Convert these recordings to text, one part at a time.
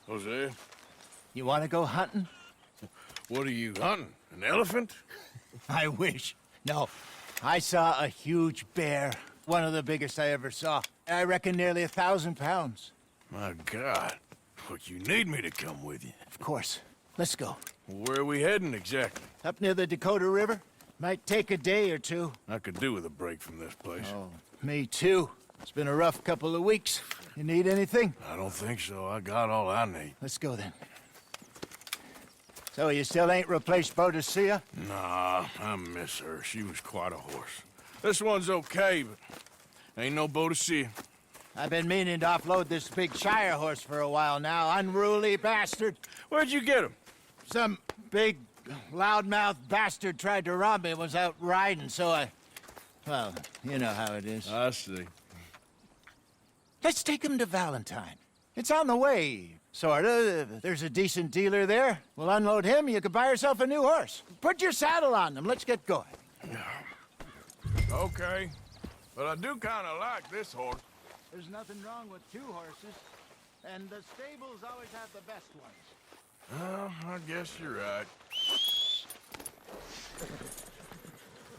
Jose, You want to go hunting? what are you hunting? An elephant? I wish. No, I saw a huge bear. One of the biggest I ever saw. I reckon nearly 1,000 pounds. My God. But you need me to come with you. Of course. Let's go. Where are we heading exactly? Up near the Dakota River. Might take a day or two. I could do with a break from this place. Oh, me too. It's been a rough couple of weeks. You need anything? I don't think so. I got all I need. Let's go then. So you still ain't replaced Boadicea? Nah, I miss her. She was quite a horse. This one's okay, but ain't no Boadicea. I've been meaning to offload this big Shire horse for a while now. Unruly bastard. Where'd you get him? Some big, loudmouth bastard tried to rob me and was out riding, so I... Well, you know how it is. I see. Let's take him to Valentine. It's on the way, sorta. There's a decent dealer there. We'll unload him, you can buy yourself a new horse. Put your saddle on them, let's get going. Okay. But I do kind of like this horse. There's nothing wrong with two horses, and the stables always have the best ones. Well, I guess you're right.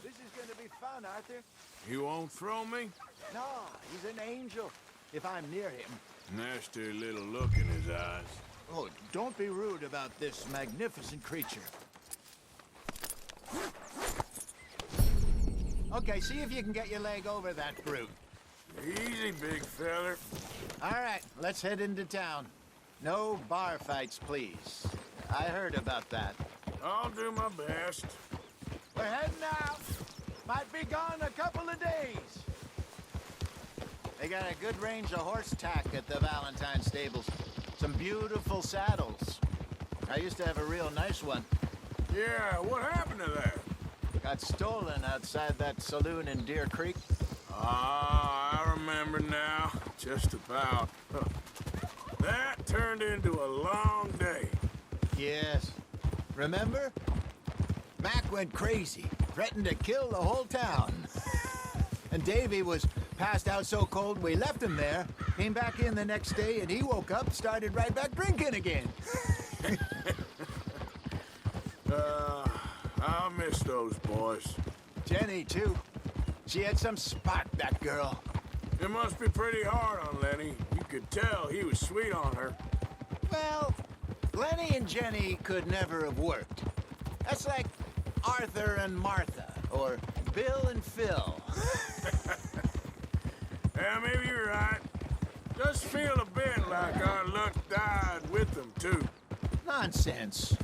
This is gonna be fun, Arthur. You won't throw me? No, he's an angel, if I'm near him. Nasty little look in his eyes. Oh, don't be rude about this magnificent creature. Okay, see if you can get your leg over that brute. Easy, big feller. All right, let's head into town. No bar fights, please. I heard about that. I'll do my best. We're heading out. Might be gone a couple of days. They got a good range of horse tack at the Valentine stables. Some beautiful saddles. I used to have a real nice one. Yeah, what happened to that? Got stolen outside that saloon in Deer Creek. Ah, I remember now. Just about. That turned into a long day. Yes. Remember? Mac went crazy, threatened to kill the whole town. And Davy was passed out so cold we left him there, came back in the next day, and he woke up, started right back drinking again. I'll miss those boys. Jenny, too. She had some spot, that girl. It must be pretty hard on Lenny. You could tell he was sweet on her. Well, Lenny and Jenny could never have worked. That's like Arthur and Martha, or Bill and Phil. Yeah, maybe you're right. Just feel a bit like our luck died with them, too. Nonsense.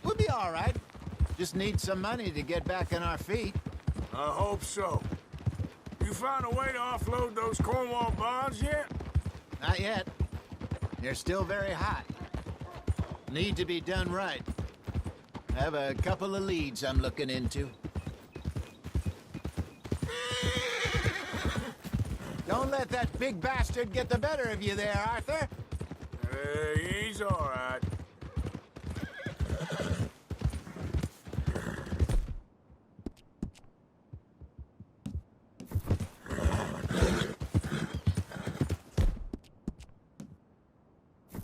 We'll be all right. Just need some money to get back on our feet. I hope so. You find a way to offload those Cornwall bonds yet? Not yet. They're still very hot. Need to be done right. Have a couple of leads I'm looking into. Don't let that big bastard get the better of you there, Arthur. He's all right.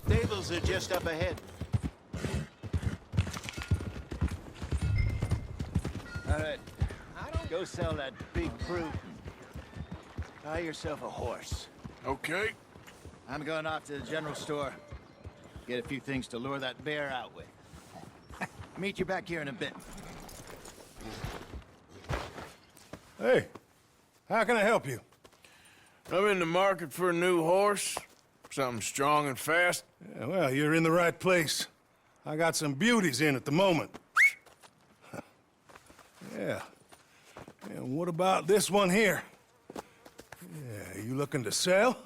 Stables are just up ahead. All right. Go sell that big brute. Buy yourself a horse. Okay. I'm going off to the general store. Get a few things to lure that bear out with. Meet you back here in a bit. Hey, how can I help you? I'm in the market for a new horse. Something strong and fast. Yeah, well, you're in the right place. I got some beauties in at the moment. Yeah. And what about this one here? Yeah, you looking to sell?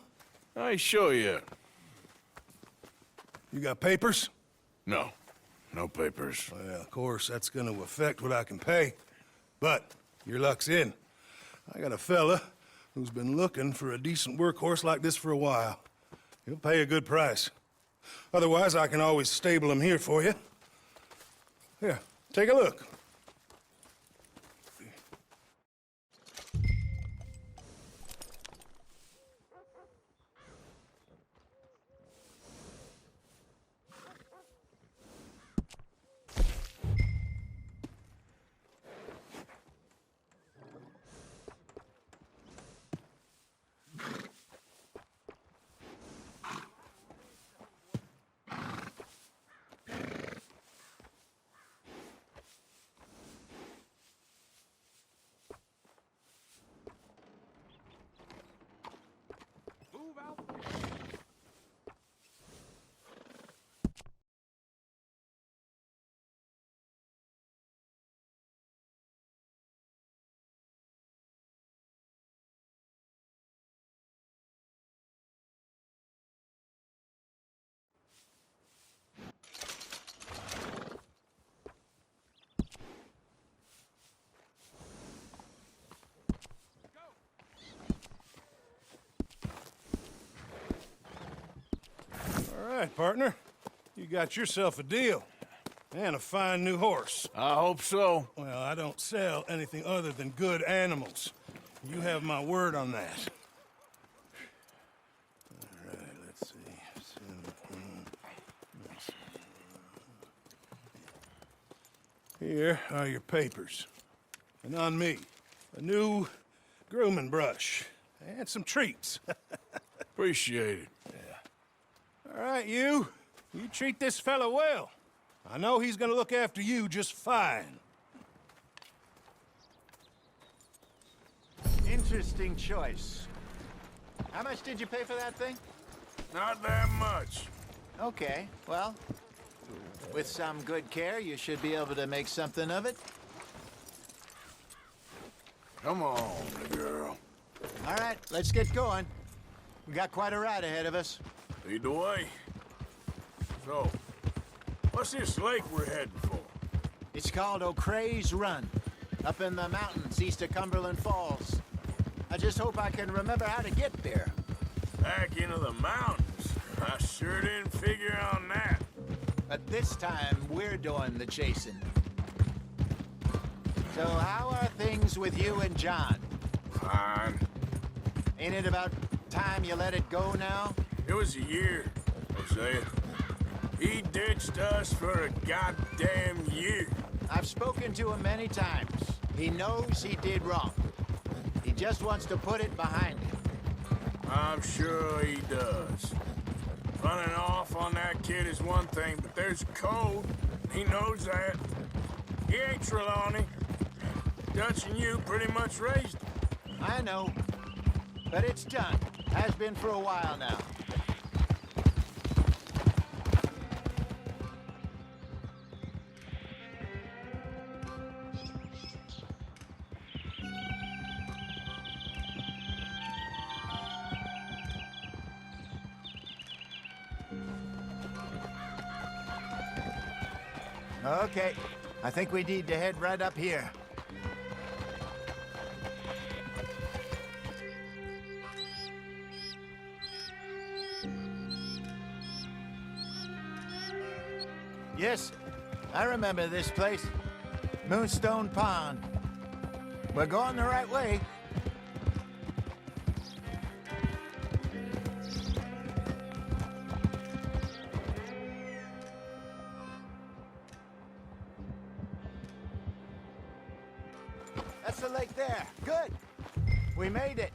I ain't sure yet. You got papers? No. No papers. Well, of course, that's gonna affect what I can pay. But your luck's in. I got a fella who's been looking for a decent workhorse like this for a while. He'll pay a good price. Otherwise, I can always stable him here for you. Here, take a look. right, partner. You got yourself a deal. And a fine new horse. I hope so. Well, I don't sell anything other than good animals. You have my word on that. All right, let's see. Here are your papers. And on me, a new grooming brush. And some treats. Appreciate it. All right, you treat this fella well. I know he's gonna look after you just fine. Interesting choice. How much did you pay for that thing? Not that much. Okay, well, with some good care, you should be able to make something of it. Come on, girl. All right, let's get going. We got quite a ride ahead of us. Lead the way. So, what's this lake we're heading for? It's called O'Creagh's Run, up in the mountains east of Cumberland Falls. I just hope I can remember how to get there. Back into the mountains. I sure didn't figure on that. But this time, we're doing the chasing. So how are things with you and John? Fine. Ain't it about time you let it go now? It was a year, Hosea. He ditched us for a goddamn year. I've spoken to him many times. He knows he did wrong. He just wants to put it behind him. I'm sure he does. Running off on that kid is one thing, but there's code. He knows that. He ain't Trelawney. Dutch and you pretty much raised him. I know. But it's done. Has been for a while now. Okay, I think we need to head right up here. Yes, I remember this place. Moonstone Pond. We're going the right way. That's the lake there. Good. We made it.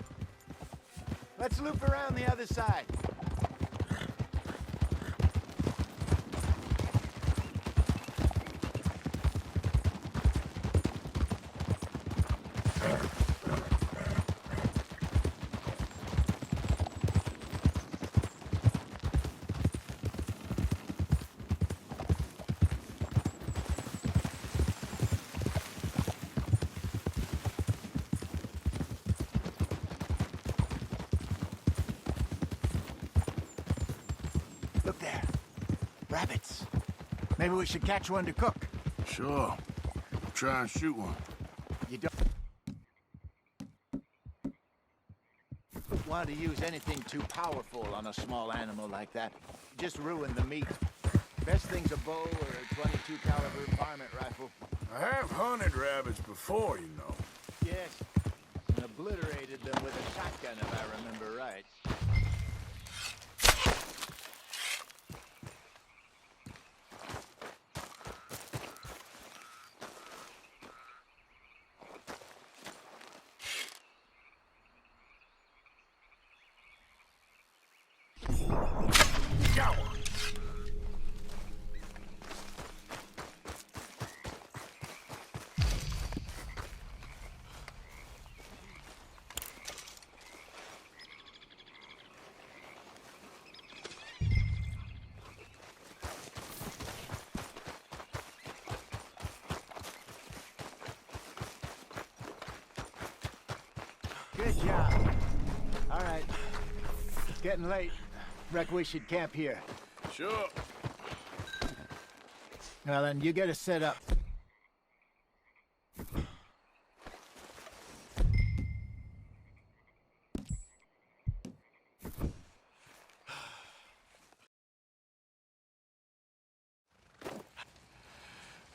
Let's loop around the other side. Look there. Rabbits. Maybe we should catch one to cook. Sure. Try and shoot one. You don't want to use anything too powerful on a small animal like that. Just ruin the meat. Best thing's a bow or a 22 caliber varmint rifle. I have hunted rabbits before, you know. Yes. And obliterated them with a shotgun, if I remember right. Got one. Good job. All right. It's getting late. Reckon we should camp here. Sure. Well, then you get us set up.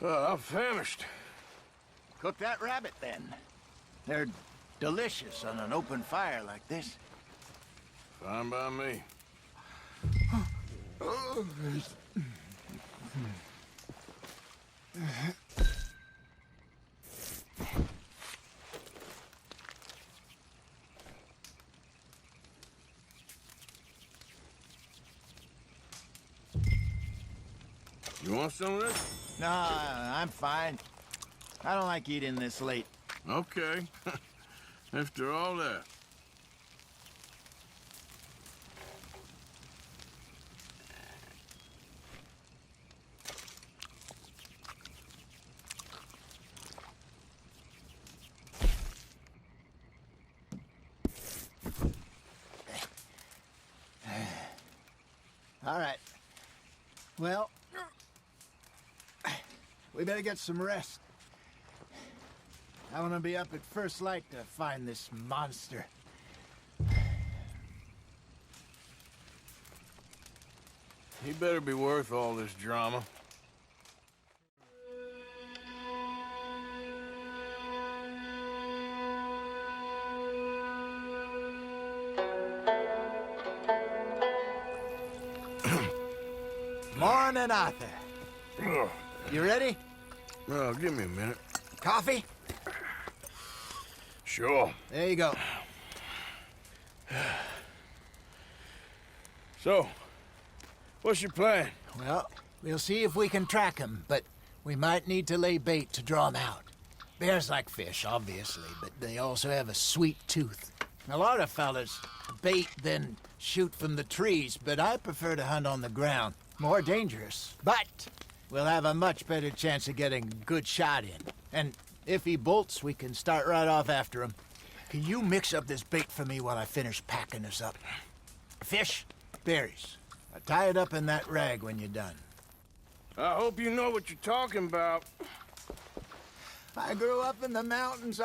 I'm famished. Cook that rabbit, then. They're delicious on an open fire like this. Fine by me. You want some of this? No, I'm fine. I don't like eating this late. Okay. After all that. All right. Well, we better get some rest. I want to be up at first light to find this monster. He better be worth all this drama. Morning, Arthur. You ready? Well, give me a minute. Coffee? Sure. There you go. So, what's your plan? Well, we'll see if we can track him, but we might need to lay bait to draw him out. Bears like fish, obviously, but they also have a sweet tooth. A lot of fellas bait, then shoot from the trees, but I prefer to hunt on the ground. More dangerous, but we'll have a much better chance of getting a good shot in. And if he bolts, we can start right off after him. Can you mix up this bait for me while I finish packing this up? Fish, berries. Tie it up in that rag when you're done. I hope you know what you're talking about. I grew up in the mountains.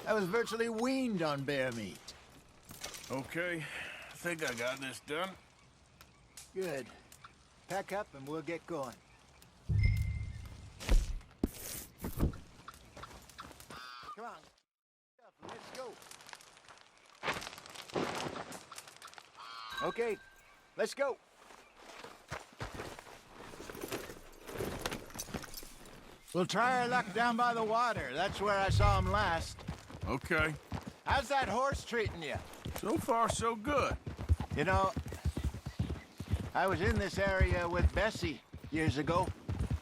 I was virtually weaned on bear meat. Okay, I think I got this done. Good. Pack up and we'll get going. Come on. Let's go. Okay, let's go. We'll try our luck down by the water. That's where I saw him last. Okay. How's that horse treating you? So far, so good. You know, I was in this area with Bessie years ago.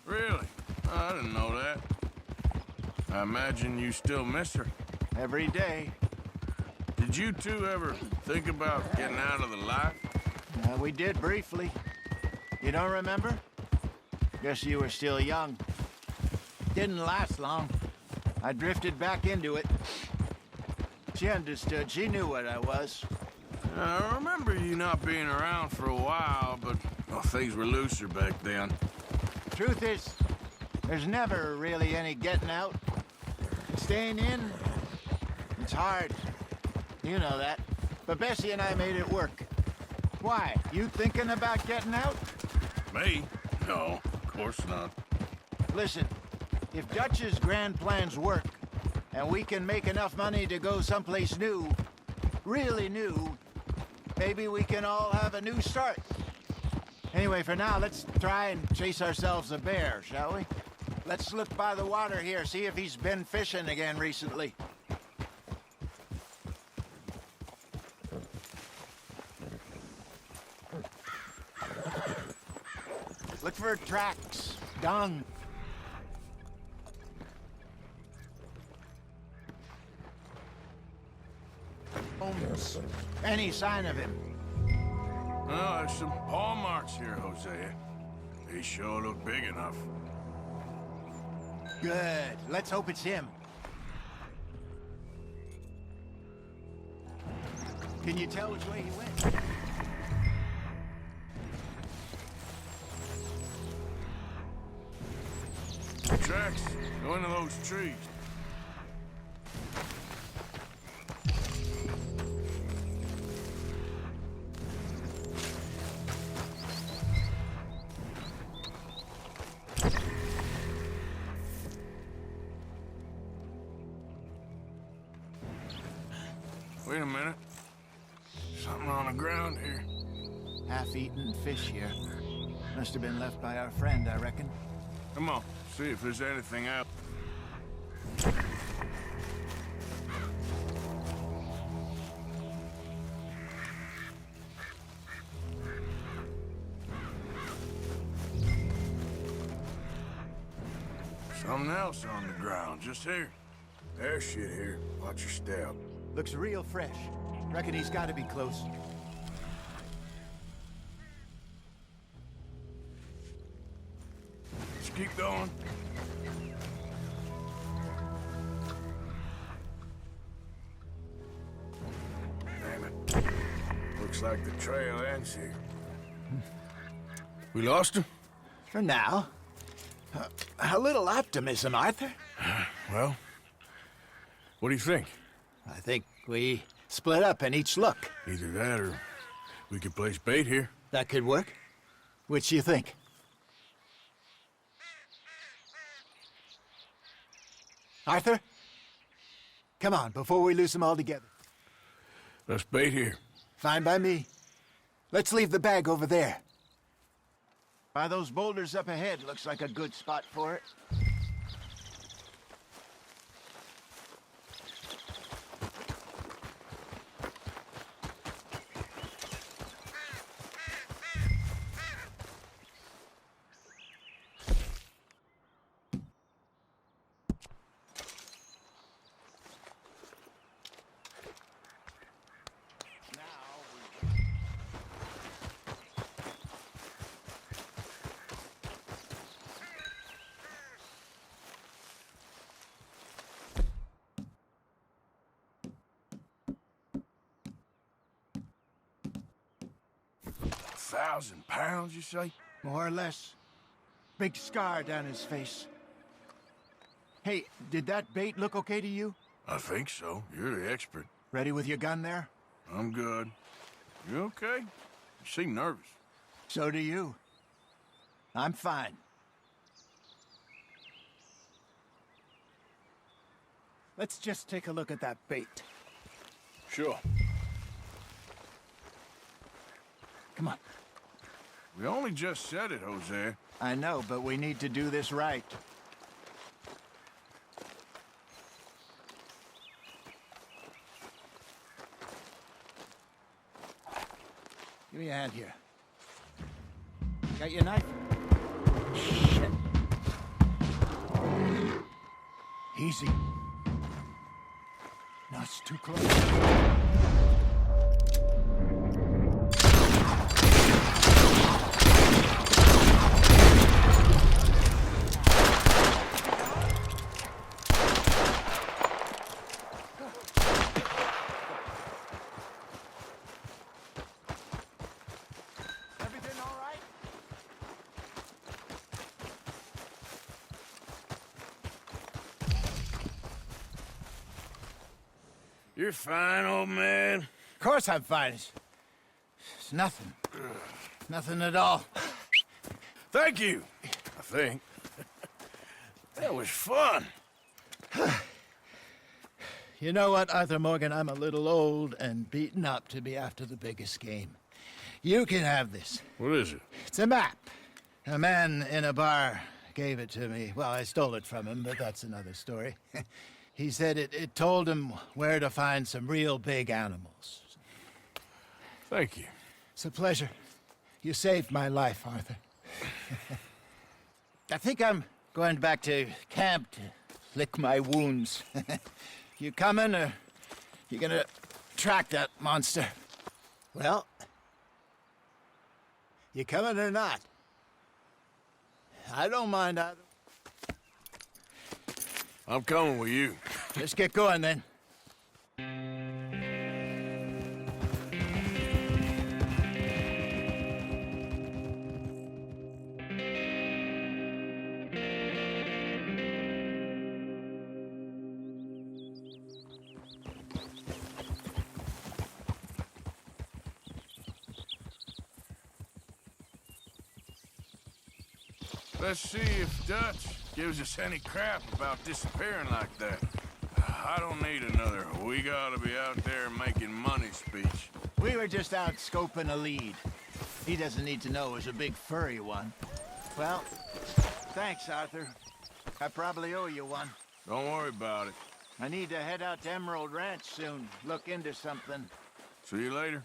Really? I didn't know that. I imagine you still miss her. Every day. Did you two ever think about getting out of the life? We did briefly. You don't remember? Guess you were still young. Didn't last long. I drifted back into it. She understood. She knew what I was. I remember you not being around for a while, but well, things were looser back then. Truth is, there's never really any getting out. Staying in, it's hard. You know that. But Bessie and I made it work. Why? You thinking about getting out? Me? No, of course not. Listen, if Dutch's grand plans work, and we can make enough money to go someplace new, really new, maybe we can all have a new start. Anyway, for now, let's try and chase ourselves a bear, shall we? Let's look by the water here, see if he's been fishing again recently. Look for tracks, dung. Any sign of him? Well, there's some paw marks here, Hosea. They sure look big enough. Good. Let's hope it's him. Can you tell which way he went? Tracks. Go into those trees. minute. Something on the ground here. Half-eaten fish here. Must have been left by our friend, I reckon. Come on, see if there's anything else. Something else on the ground, just here. There's shit here. Watch your step. Looks real fresh. Reckon he's got to be close. Let's keep going. Damn it. Looks like the trail ends here. We lost him? For now. A little optimism, Arthur. Well, what do you think? I think we split up and each look. Either that or we could place bait here. That could work. Which do you think? Arthur? Come on, before we lose them altogether. Let's bait here. Fine by me. Let's leave the bag over there. By those boulders up ahead, looks like a good spot for it. £1,000, you say? More or less. Big scar down his face. Hey, did that bait look okay to you? I think so. You're the expert. Ready with your gun there? I'm good. You okay? You seem nervous. So do you. I'm fine. Let's just take a look at that bait. Sure. Come on. We only just said it, Jose. I know, but we need to do this right. Give me a hand here. Got your knife? Shit. Easy. No, it's too close. You're fine, old man. Of course I'm fine. It's nothing. Nothing at all. Thank you, I think. That was fun. You know what, Arthur Morgan? I'm a little old and beaten up to be after the biggest game. You can have this. What is it? It's a map. A man in a bar gave it to me. Well, I stole it from him, but that's another story. He said it told him where to find some real big animals. Thank you. It's a pleasure. You saved my life, Arthur. I think I'm going back to camp to lick my wounds. You coming, or you gonna track that monster? Well, you coming or not? I don't mind either. I'm coming with you. Let's get going, then. Let's see if Dutch gives us any crap about disappearing like that. I don't need another. We gotta be out there making money. We were just out scoping a lead. He doesn't need to know it was a big furry one. Well, thanks, Arthur. I probably owe you one. Don't worry about it. I need to head out to Emerald Ranch soon. Look into something. See you later.